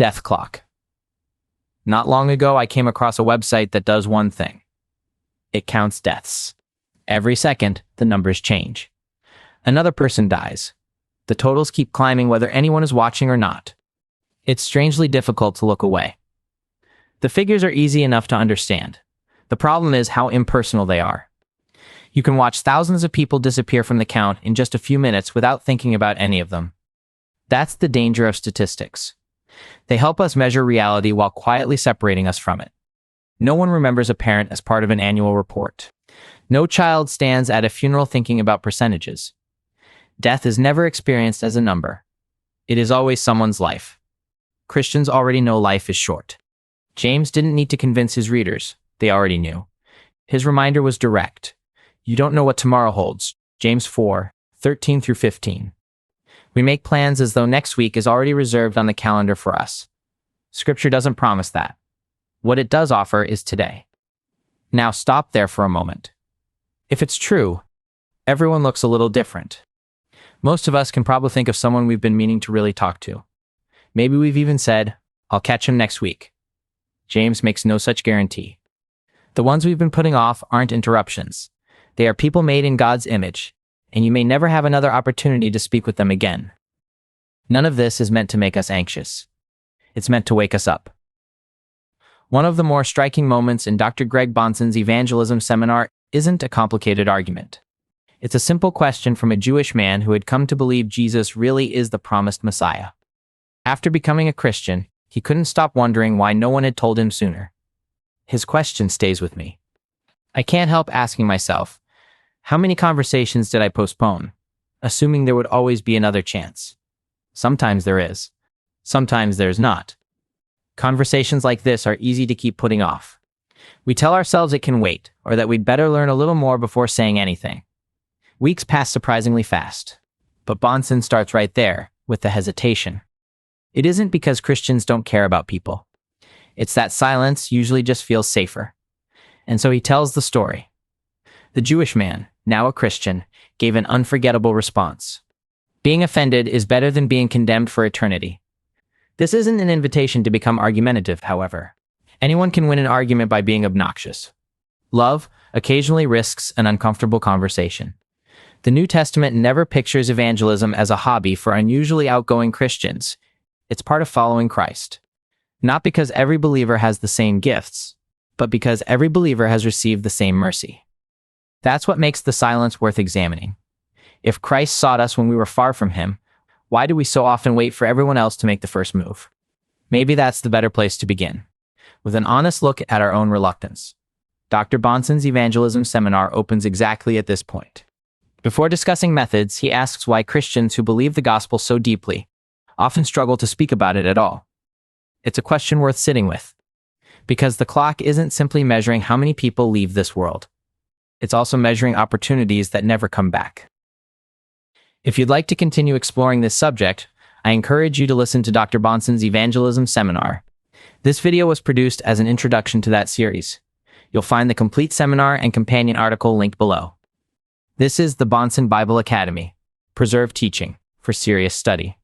Death clock. Not long ago, I came across a website that does one thing. It counts deaths. Every second, the numbers change. Another person dies. The totals keep climbing whether anyone is watching or not. It's strangely difficult to look away. The figures are easy enough to understand. The problem is how impersonal they are. You can watch thousands of people disappear from the count in just a few minutes without thinking about any of them. That's the danger of statistics. They help us measure reality while quietly separating us from it. No one remembers a parent as part of an annual report. No child stands at a funeral thinking about percentages. Death is never experienced as a number. It is always someone's life. Christians already know life is short. James didn't need to convince his readers. They already knew. His reminder was direct. You don't know what tomorrow holds. James 4:13-15. We make plans as though next week is already reserved on the calendar for us. Scripture doesn't promise that. What it does offer is today. Now stop there for a moment. If it's true, everyone looks a little different. Most of us can probably think of someone we've been meaning to really talk to. Maybe we've even said, "I'll catch him next week." James makes no such guarantee. The ones we've been putting off aren't interruptions. They are people made in God's image, and you may never have another opportunity to speak with them again. None of this is meant to make us anxious. It's meant to wake us up. One of the more striking moments in Dr. Greg Bahnsen's Evangelism Seminar isn't a complicated argument. It's a simple question from a Jewish man who had come to believe Jesus really is the promised Messiah. After becoming a Christian, he couldn't stop wondering why no one had told him sooner. His question stays with me. I can't help asking myself, how many conversations did I postpone, assuming there would always be another chance? Sometimes there is. Sometimes there's not. Conversations like this are easy to keep putting off. We tell ourselves it can wait, or that we'd better learn a little more before saying anything. Weeks pass surprisingly fast. But Bahnsen starts right there, with the hesitation. It isn't because Christians don't care about people. It's that silence usually just feels safer. And so he tells the story. The Jewish man, now a Christian, gave an unforgettable response. Being offended is better than being condemned for eternity. This isn't an invitation to become argumentative, however. Anyone can win an argument by being obnoxious. Love occasionally risks an uncomfortable conversation. The New Testament never pictures evangelism as a hobby for unusually outgoing Christians. It's part of following Christ. Not because every believer has the same gifts, but because every believer has received the same mercy. That's what makes the silence worth examining. If Christ sought us when we were far from him, why do we so often wait for everyone else to make the first move? Maybe that's the better place to begin, with an honest look at our own reluctance. Dr. Bahnsen's Evangelism Seminar opens exactly at this point. Before discussing methods, he asks why Christians who believe the gospel so deeply often struggle to speak about it at all. It's a question worth sitting with, because the clock isn't simply measuring how many people leave this world. It's also measuring opportunities that never come back. If you'd like to continue exploring this subject, I encourage you to listen to Dr. Bahnsen's Evangelism Seminar. This video was produced as an introduction to that series. You'll find the complete seminar and companion article linked below. This is the Bahnsen Bible Academy, preserved teaching for serious study.